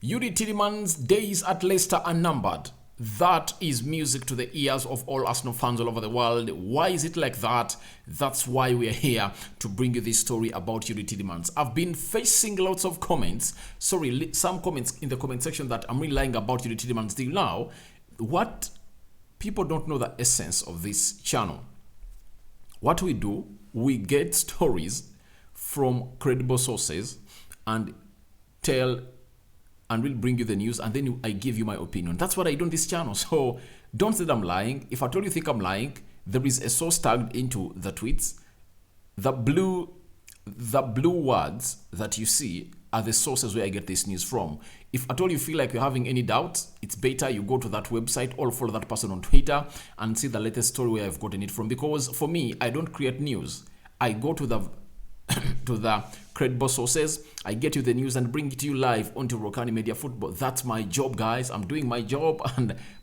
Youri Tielemans' days at Leicester are numbered. That is music to the ears of all Arsenal fans all over the world. Why is it like that? That's why we are here to bring you this story about Youri Tielemans. I've been facing lots of comments, some comments in the comment section that I'm really lying about Youri Tielemans deal. Now, what people don't know the essence of this channel. What we do, we get stories from credible sources and we'll bring you the news, and then I give you my opinion. That's what I do on this channel. So don't say that I'm lying. If at all you think I'm lying, there is a source tagged into the tweets. The blue words that you see are the sources where I get this news from. If at all you feel like you're having any doubts, it's better you go to that website or follow that person on Twitter and see the latest story where I've gotten it from. Because for me, I don't create news. I go to the credible sources, I get you the news and bring it to you live onto Rokani Media Football. That's my job, guys. I'm doing my job,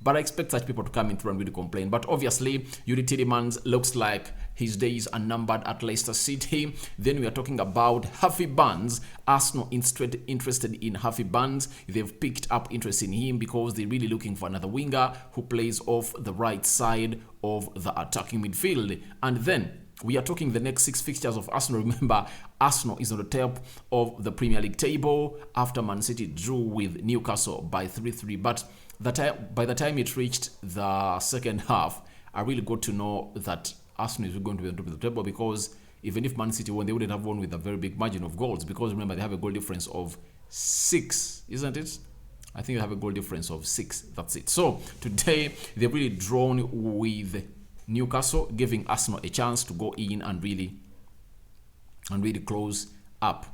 but I expect such people to come in through and really complain. But obviously, Youri Tielemans looks like his days are numbered at Leicester City. Then we are talking about Harvey. Arsenal interested in Harvey. They've picked up interest in him because they're really looking for another winger who plays off the right side of the attacking midfield. And then we are talking the next 6 fixtures of Arsenal. Remember, Arsenal is on the top of the Premier League table after Man City drew with Newcastle by 3-3. But by the time it reached the second half, I really got to know that Arsenal is going to be on top of the table, because even if Man City won, they wouldn't have won with a very big margin of goals, because remember, they have a goal difference of 6, isn't it? I think they have a goal difference of 6. That's it. So today, they've really drawn with Newcastle, giving Arsenal a chance to go in and really close up,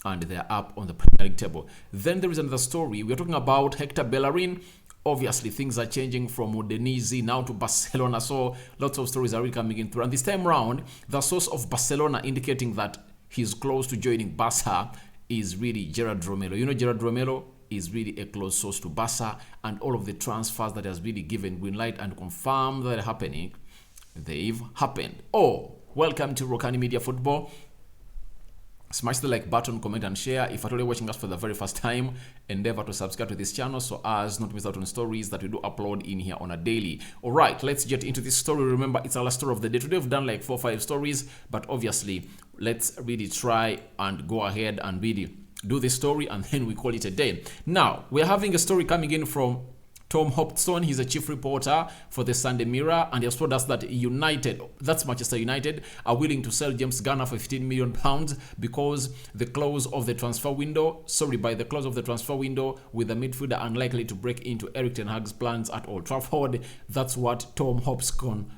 and they're up on the Premier League table. Then there is another story. We're talking about Hector Bellerin. Obviously, things are changing from Udinese now to Barcelona, so lots of stories are really coming in through. And this time round, the source of Barcelona indicating that he's close to joining Barca is really Gerard Romero. You know, Gerard Romero is really a close source to Barca, and all of the transfers that has really given green light and confirmed that are happening, they've happened. Oh, welcome to Rokani Media Football. Smash the like button, comment and share. If you're watching us for the very first time, endeavor to subscribe to this channel so as not to miss out on stories that we do upload in here on a daily. Alright, let's get into this story. Remember, it's our last story of the day. Today we've done like 4 or 5 stories, but obviously let's really try and go ahead and really do this story, and then we call it a day. Now, we're having a story coming in from Tom Hopson. He's a chief reporter for the Sunday Mirror, and he has told us that Manchester United, are willing to sell James Garner for £15 million because by the close of the transfer window, with the midfielder unlikely to break into Erik ten Hag's plans at Old Trafford. That's what Tom Hopson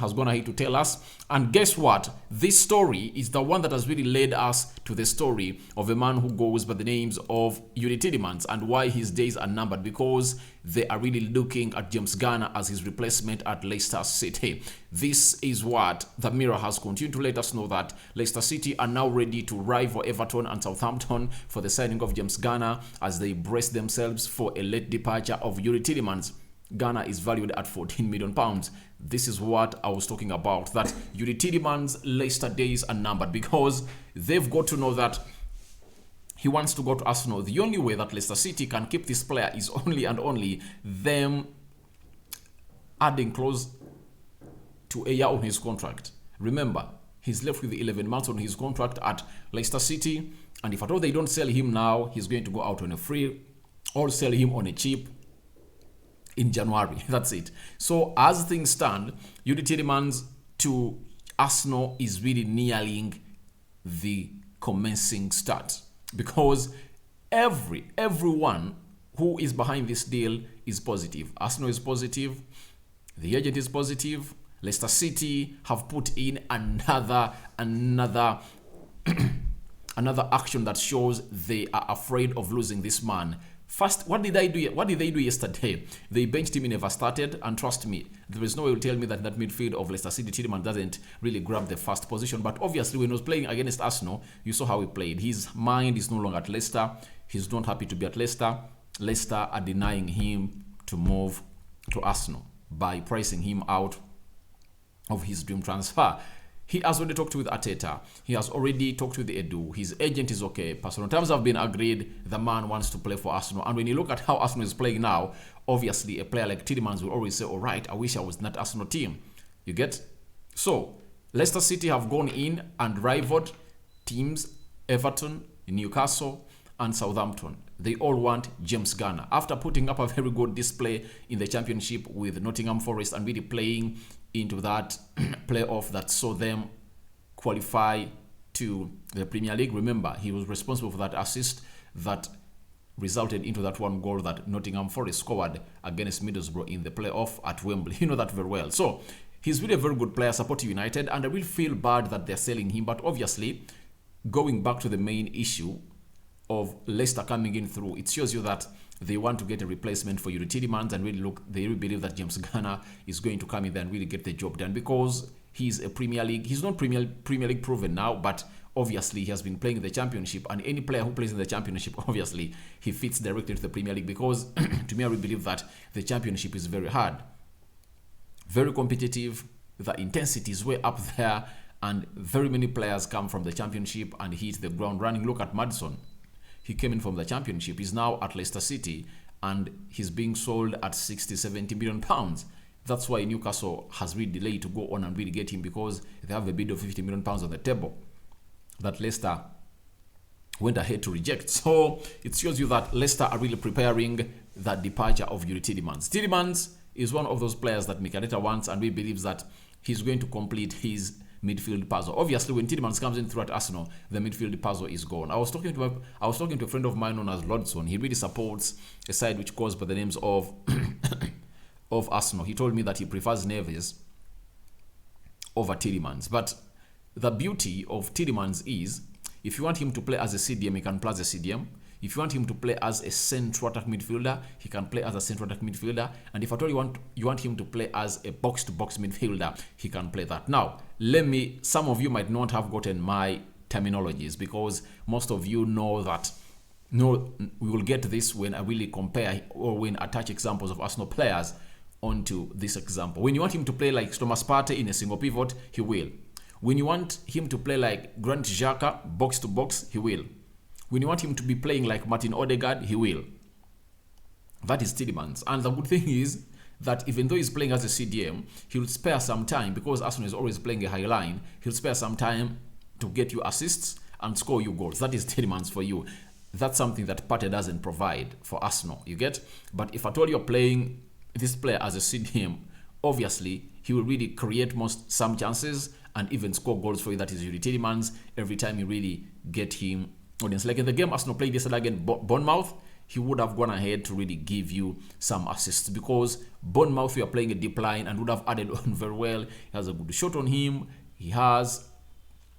has gone ahead to tell us. And guess what? This story is the one that has really led us to the story of a man who goes by the names of Youri Tielemans, and why his days are numbered, because they are really looking at James Garner as his replacement at Leicester City. This is what the Mirror has continued to let us know, that Leicester City are now ready to rival Everton and Southampton for the signing of James Garner, as they brace themselves for a late departure of Youri Tielemans. Ghana is valued at £14 million. This is what I was talking about, that Youri Tielemans' Leicester days are numbered, because they've got to know that he wants to go to Arsenal. The only way that Leicester City can keep this player is only and only them adding close to a year on his contract. Remember, he's left with 11 months on his contract at Leicester City, and if at all they don't sell him now, he's going to go out on a free, or sell him on a cheap in January. That's it. So as things stand, Youri Tielemans to Arsenal is really nearing the commencing start, because everyone who is behind this deal is positive. Arsenal is positive, the agent is positive, Leicester City have put in another action that shows they are afraid of losing this man. First, what did they do yesterday? They benched him, he never started, and trust me, there is no way to tell me that midfield of Leicester City, Tielemans doesn't really grab the first position. But obviously, when he was playing against Arsenal, you saw how he played. His mind is no longer at Leicester. He's not happy to be at Leicester. Leicester are denying him to move to Arsenal by pricing him out of his dream transfer. He has already talked with Arteta. He has already talked with Edu. His agent is okay. Personal terms have been agreed. The man wants to play for Arsenal. And when you look at how Arsenal is playing now, obviously a player like Tielemans will always say, all right, I wish I was in that Arsenal team. You get? So, Leicester City have gone in and rivaled teams, Everton, Newcastle, and Southampton. They all want James Garner. After putting up a very good display in the Championship with Nottingham Forest and really playing into that playoff that saw them qualify to the Premier League. Remember, he was responsible for that assist that resulted into that one goal that Nottingham Forest scored against Middlesbrough in the playoff at Wembley. You know that very well. So, he's really a very good player, supporting United, and I will feel bad that they're selling him. But obviously, going back to the main issue of Leicester coming in through, it shows you that they want to get a replacement for Youri Tielemans, and really they really believe that James Garner is going to come in there and really get the job done, because he's a Premier League. He's not Premier League proven now, but obviously he has been playing in the Championship, and any player who plays in the Championship, obviously he fits directly to the Premier League, because to me I really believe that the Championship is very hard, very competitive. The intensity is way up there, and very many players come from the Championship and hit the ground running. Look at Maddison. He came in from the Championship. He's now at Leicester City, and he's being sold at 60-70 million pounds. That's why Newcastle has really delayed to go on and really get him, because they have a bid of 50 million pounds on the table that Leicester went ahead to reject. So it shows you that Leicester are really preparing that departure of Youri Tielemans. Tielemans is one of those players that Mikel Arteta wants, and we believes that he's going to complete his midfield puzzle. Obviously, when Tielemans comes in through at Arsenal, the midfield puzzle is gone. I was talking to a friend of mine known as Lodson. He really supports a side which goes by the names of of Arsenal. He told me that he prefers Neves over Tielemans. But the beauty of Tielemans is, if you want him to play as a CDM, he can play as a CDM. If you want him to play as a central attack midfielder, he can play as a central attack midfielder. And if at all you want him to play as a box-to-box midfielder, he can play that. Now, some of you might not have gotten my terminologies, because most of you know that. No, we will get this when I really compare or when I attach examples of Arsenal players onto this example. When you want him to play like Thomas Partey in a single pivot, he will. When you want him to play like Granit Xhaka, box-to-box, he will. When you want him to be playing like Martin Odegaard, he will. That is Tielemans. And the good thing is that even though he's playing as a CDM, he'll spare some time, because Arsenal is always playing a high line. He'll spare some time to get you assists and score you goals. That is Tielemans for you. That's something that Partey doesn't provide for Arsenal, you get? But if at all you're playing this player as a CDM, obviously he will really create some chances and even score goals for you. That is Youri Tielemans every time you really get him audience. Like in the game Arsenal played yesterday against Bournemouth, he would have gone ahead to really give you some assists, because Bournemouth, we are playing a deep line, and would have added on very well. He has a good shot on him, he has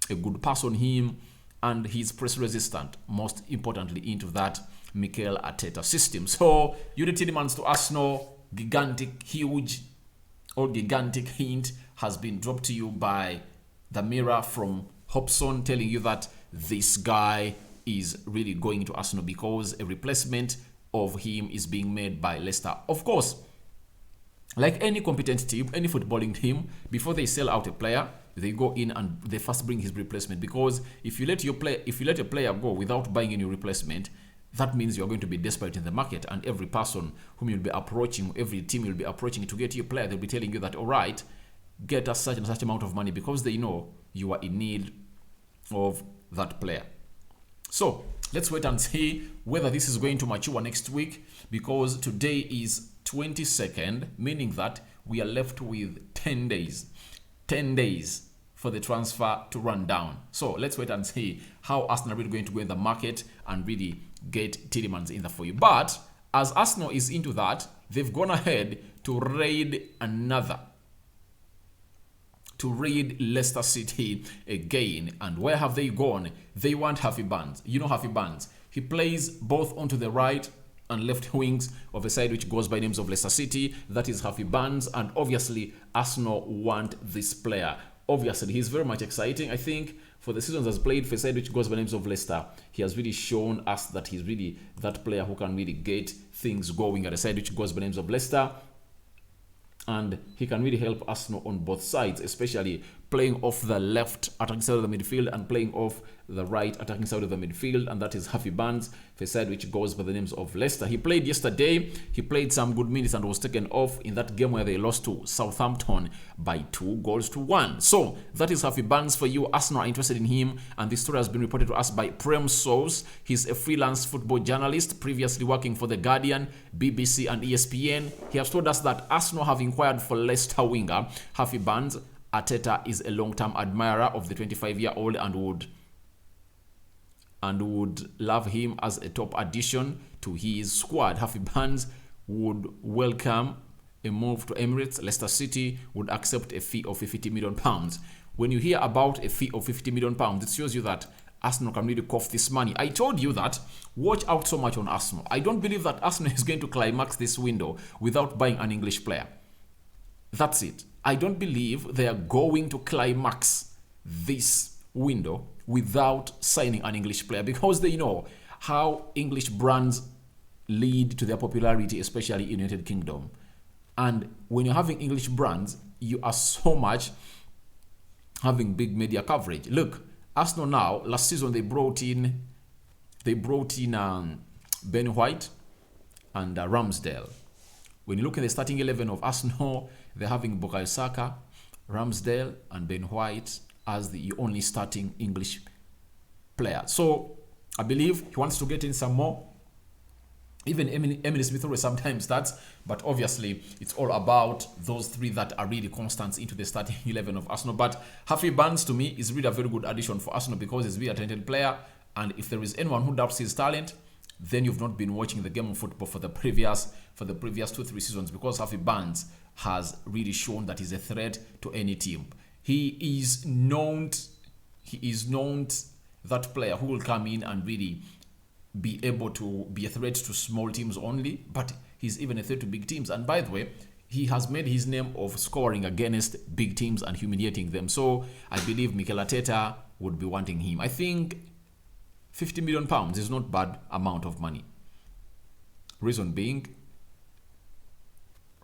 a good pass on him, and he's press resistant, most importantly, into that Mikel Arteta system. So Youri Tielemans to Arsenal, gigantic hint has been dropped to you by the Mirror from Hobson, telling you that this guy is really going to Arsenal because a replacement of him is being made by Leicester. Of course, like any competent team, any footballing team, before they sell out a player, they go in and they first bring his replacement. Because if you let a player go without buying any replacement, that means you're going to be desperate in the market, and every person whom you'll be approaching, every team you'll be approaching to get your player, they'll be telling you that, all right, get us such and such amount of money, because they know you are in need of that player. So let's wait and see whether this is going to mature next week, because today is 22nd, meaning that we are left with 10 days. 10 days for the transfer to run down. So let's wait and see how Arsenal are really going to go in the market and really get Tielemans in there for you. But as Arsenal is into that, they've gone ahead to raid Leicester City again. And where have they gone? They want Harvey Barnes. You know Harvey Barnes. He plays both onto the right and left wings of a side which goes by names of Leicester City. That is Harvey Barnes. And obviously, Arsenal want this player. Obviously, he's very much exciting. I think for the seasons has played for a side which goes by names of Leicester, he has really shown us that he's really that player who can really get things going at a side which goes by names of Leicester. and he can really help Arsenal on both sides, especially playing off the left attacking side of the midfield and playing off the right attacking side of the midfield, and that is Harvey Barnes, for a side which goes by the names of Leicester. He played yesterday, he played some good minutes and was taken off in that game where they lost to Southampton by 2-1. So that is Harvey Barnes for you. Arsenal are interested in him, and this story has been reported to us by Prem Source. He's a freelance football journalist, previously working for The Guardian, BBC and ESPN. He has told us that Arsenal have inquired for Leicester winger Harvey Barnes. Arteta is a long-term admirer of the 25-year-old and would love him as a top addition to his squad. Harvey Barnes would welcome a move to Emirates. Leicester City would accept a fee of £50 million. When you hear about a fee of £50 million, it shows you that Arsenal can really cough this money. I told you that, watch out so much on Arsenal. I don't believe that Arsenal is going to climax this window without buying an English player. That's it. I don't believe they are going to climax this window without signing an English player, because they know how English brands lead to their popularity, especially in United Kingdom. And when you're having English brands, you are so much having big media coverage. Look, Arsenal now, last season they brought in Ben White and Ramsdale. When you look at the starting 11 of Arsenal, they're having Bukayo Saka, Ramsdale, and Ben White as the only starting English player. So I believe he wants to get in some more. Even Emily Smith-Rowe sometimes starts, but obviously it's all about those three that are really constants into the starting 11 of Arsenal. But Harvey Barnes, to me, is really a very good addition for Arsenal because he's a really talented player, and if there is anyone who doubts his talent, then you've not been watching the game of football for the previous 2-3 seasons, because Harvey Barnes has really shown that he's a threat to any team. He is known that player who will come in and really be able to be a threat to small teams only, but he's even a threat to big teams. And by the way, he has made his name of scoring against big teams and humiliating them. So I believe Mikel Arteta would be wanting him. I think £50 million is not a bad amount of money. Reason being,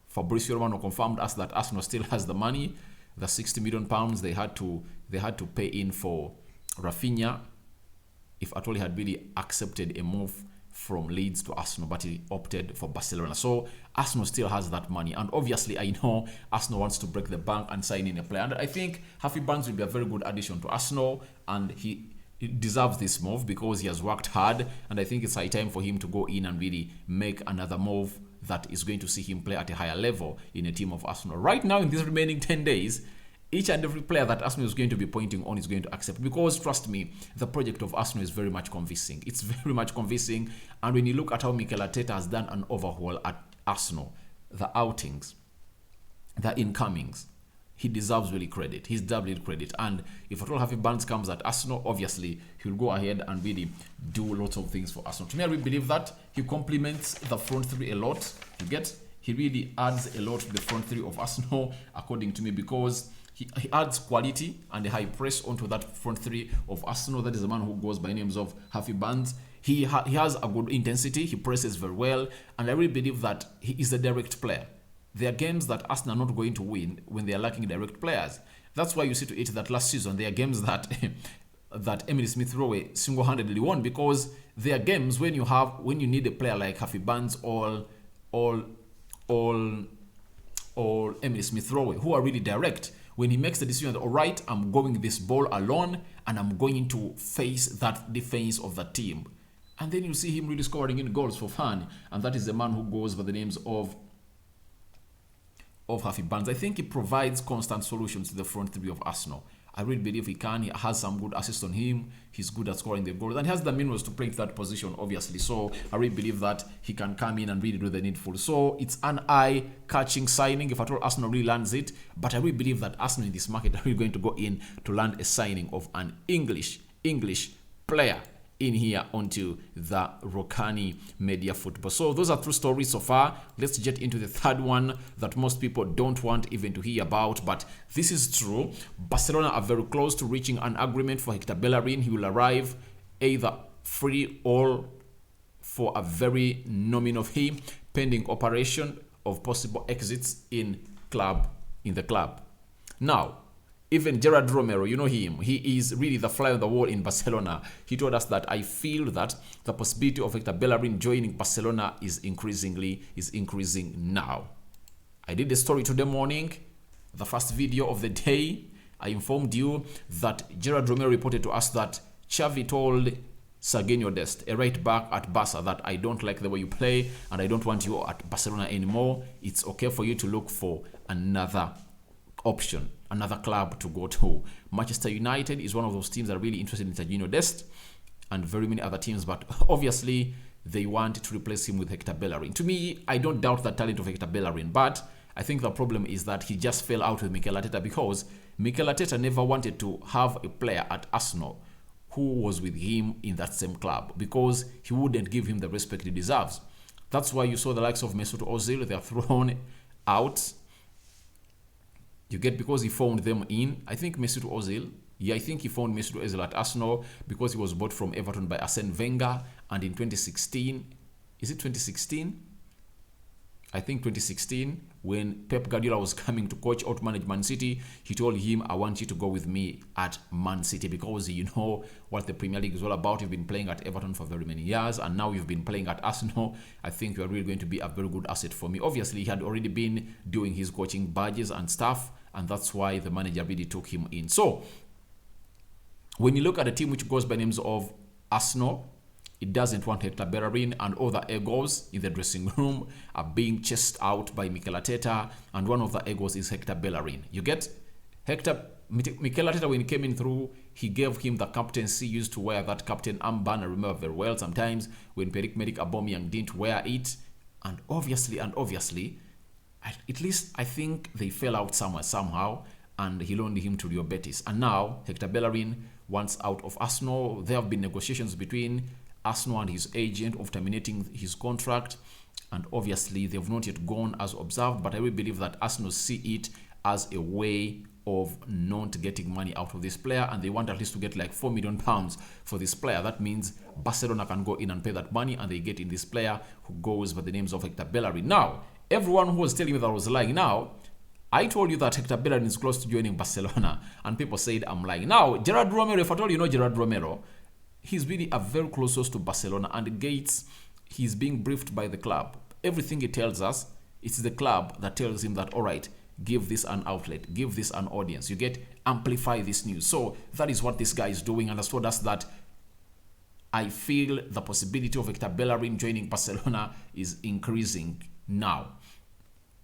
Fabrizio Romano confirmed us that Arsenal still has the money. The £60 million they had to pay in for Rafinha, if at all he had really accepted a move from Leeds to Arsenal, but he opted for Barcelona. So Arsenal still has that money, and obviously I know Arsenal wants to break the bank and sign in a player, and I think Harvey Barnes will be a very good addition to Arsenal, and he deserves this move because he has worked hard, and I think it's high time for him to go in and really make another move that is going to see him play at a higher level in a team of Arsenal. Right now, in these remaining 10 days, each and every player that Arsenal is going to be pointing on is going to accept, because trust me, the project of Arsenal is very much convincing. It's very much convincing, and when you look at how Mikel Arteta has done an overhaul at Arsenal, the outings, the incomings, he deserves really credit. He's doubly credit. And if at all Harvey Barnes comes at Arsenal, obviously he'll go ahead and really do lots of things for Arsenal. To me, I really believe that he complements the front three a lot. You get? He really adds a lot to the front three of Arsenal, according to me, because he adds quality and a high press onto that front three of Arsenal. That is a man who goes by names of Harvey Barnes. He has a good intensity. He presses very well. And I really believe that he is a direct player. There are games that Arsenal are not going to win when they are lacking direct players. That's why you see to it that last season there are games that that Emily Smith-Rowe single-handedly won, because there are games when you need a player like Harvey Barnes or Emily Smith-Rowe who are really direct. When he makes the decision that, all right, I'm going this ball alone and I'm going to face that defense of the team. And then you see him really scoring in goals for fun. And that is the man who goes by the names of Harvey Barnes. I think he provides constant solutions to the front three of Arsenal. I really believe he can. He has some good assists on him. He's good at scoring the goals. And he has the minerals to play into that position, obviously. So I really believe that he can come in and really do the needful. So it's an eye-catching signing if at all Arsenal really lands it. But I really believe that Arsenal in this market are really going to go in to land a signing of an English player in here onto the Rokani media football. So those are two stories so far. Let's get into the third one that most people don't want even to hear about, but this is true. Barcelona are very close to reaching an agreement for Hector Bellerin. He will arrive either free or for a very nominal fee, pending operation of possible exits in club in the club. Now, even Gerard Romero, you know him, he is really the fly on the wall in Barcelona. He told us that I feel that the possibility of Hector Bellerin joining Barcelona is increasing now. I did the story today morning, the first video of the day. I informed you that Gerard Romero reported to us that Xavi told Serginho Dest, a right back at Barca, that I don't like the way you play and I don't want you at Barcelona anymore. It's okay for you to look for another option, another club to go to. Manchester United is one of those teams that are really interested in Serginho Dest and very many other teams, but obviously they want to replace him with Hector Bellerin. To me, I don't doubt the talent of Hector Bellerin, but I think the problem is that he just fell out with Mikel Arteta because Mikel Arteta never wanted to have a player at Arsenal who was with him in that same club because he wouldn't give him the respect he deserves. That's why you saw the likes of Mesut Ozil, they are thrown out. You get, because he phoned them in. I think Mesut Ozil, I think he phoned Mesut Ozil at Arsenal because he was bought from Everton by Arsene Wenger. And in 2016, is it 2016? I think 2016, when Pep Guardiola was coming to coach out manage Man City, he told him, I want you to go with me at Man City because you know what the Premier League is all about. You've been playing at Everton for very many years and now you've been playing at Arsenal. I think you are really going to be a very good asset for me. Obviously, he had already been doing his coaching badges and stuff, and that's why the manager really took him in. So, when you look at a team which goes by names of Arsenal, it doesn't want Hector Bellerin, and all the egos in the dressing room are being chased out by Mikel Arteta, and one of the egos is Hector Bellerin. You get Mikel Arteta, when he came in through, he gave him the captaincy, used to wear that captain armband. I remember very well sometimes when Pierre-Emerick Aubameyang didn't wear it, and obviously, at least I think they fell out somehow, and he loaned him to Real Betis. And now Hector Bellerin wants out of Arsenal. There have been negotiations between Arsenal and his agent of terminating his contract, and obviously they've not yet gone as observed, but I will believe that Arsenal see it as a way of not getting money out of this player, and they want at least to get like £4 million for this player. That means Barcelona can go in and pay that money, and they get in this player who goes by the names of Hector Bellerin. Now, everyone who was telling me that I was lying, now I told you that Hector Bellerin is close to joining Barcelona, and people said I'm lying. Now, Gerard Romero, if at all you know Gerard Romero, he's really a very close source to Barcelona, and Gates, he's being briefed by the club. Everything he tells us, it's the club that tells him that, all right, give this an outlet, give this an audience. You get, amplify this news. So that is what this guy is doing, and has told us that I feel the possibility of Hector Bellerin joining Barcelona is increasing now.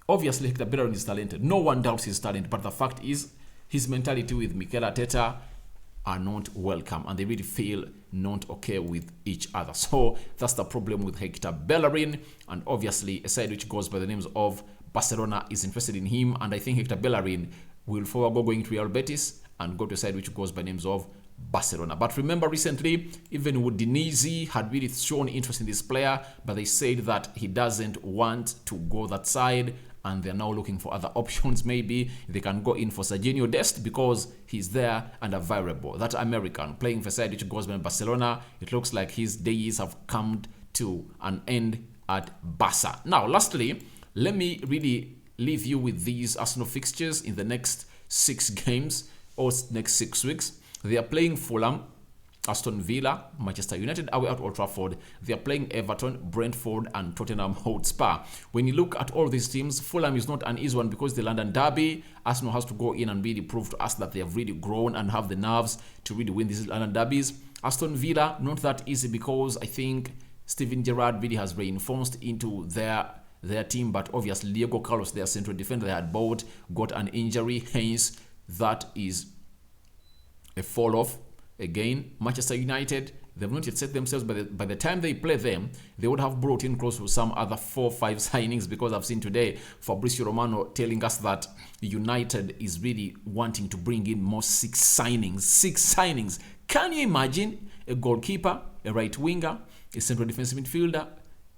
Obviously, Hector Bellerin is talented. No one doubts his talent, but the fact is, his mentality with Mikel Arteta are not welcome, and they really feel not okay with each other. So that's the problem with Hector Bellerin, and obviously a side which goes by the names of Barcelona is interested in him, and I think Hector Bellerin will forego going to Real Betis and go to a side which goes by names of Barcelona. But remember, recently even Udinese had really shown interest in this player, but they said that he doesn't want to go that side, and they're now looking for other options. Maybe they can go in for Serginho Dest because he's there and available. That American playing for side which goes by Barcelona, it looks like his days have come to an end at Barca. Now, lastly, let me really leave you with these Arsenal fixtures in the next 6 games or next 6 weeks. They are playing Fulham, Aston Villa, Manchester United away at Old Trafford. They are playing Everton, Brentford, and Tottenham Hotspur. When you look at all these teams, Fulham is not an easy one because the London derby. Arsenal has to go in and really prove to us that they have really grown and have the nerves to really win these London derbies. Aston Villa, not that easy because I think Steven Gerrard really has reinforced into their team, but obviously Diego Carlos, their central defender they had bought, got an injury, hence that is a fall off. Again, Manchester United, they've not yet set themselves. By the time they play them, they would have brought in close to some other 4 or 5 signings, because I've seen today Fabrizio Romano telling us that United is really wanting to bring in more 6 signings. 6 signings. Can you imagine a goalkeeper, a right winger, a central defensive midfielder,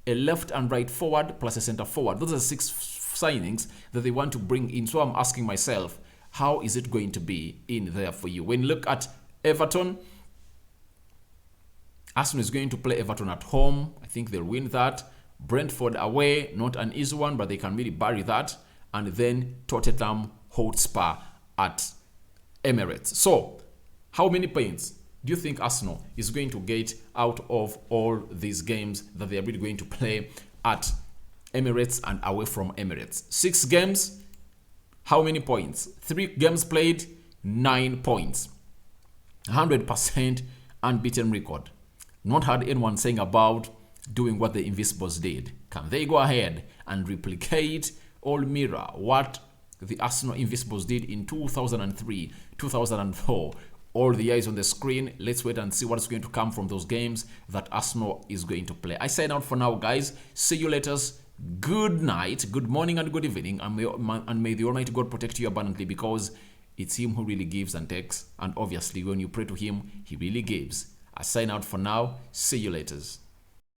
a left and right forward, plus a center forward? Those are 6 signings that they want to bring in. So I'm asking myself, how is it going to be in there for you? When you look at Everton, Arsenal is going to play Everton at home. I think they'll win that. Brentford away, not an easy one, but they can really bury that. and then Tottenham Hotspur at Emirates. So, how many points do you think Arsenal is going to get out of all these games that they are really going to play at Emirates and away from Emirates? 6 games, how many points? 3 games played, 9 points. 100% unbeaten record. Not heard anyone saying about doing what the Invincibles did. Can they go ahead and replicate or mirror what the Arsenal Invincibles did in 2003, 2004? All the eyes on the screen. Let's wait and see what's going to come from those games that Arsenal is going to play. I sign out for now, guys. See you later. Good night, good morning, and good evening. And may the Almighty God protect you abundantly, because it's Him who really gives and takes. And obviously, when you pray to Him, He really gives. I sign out for now. See you later.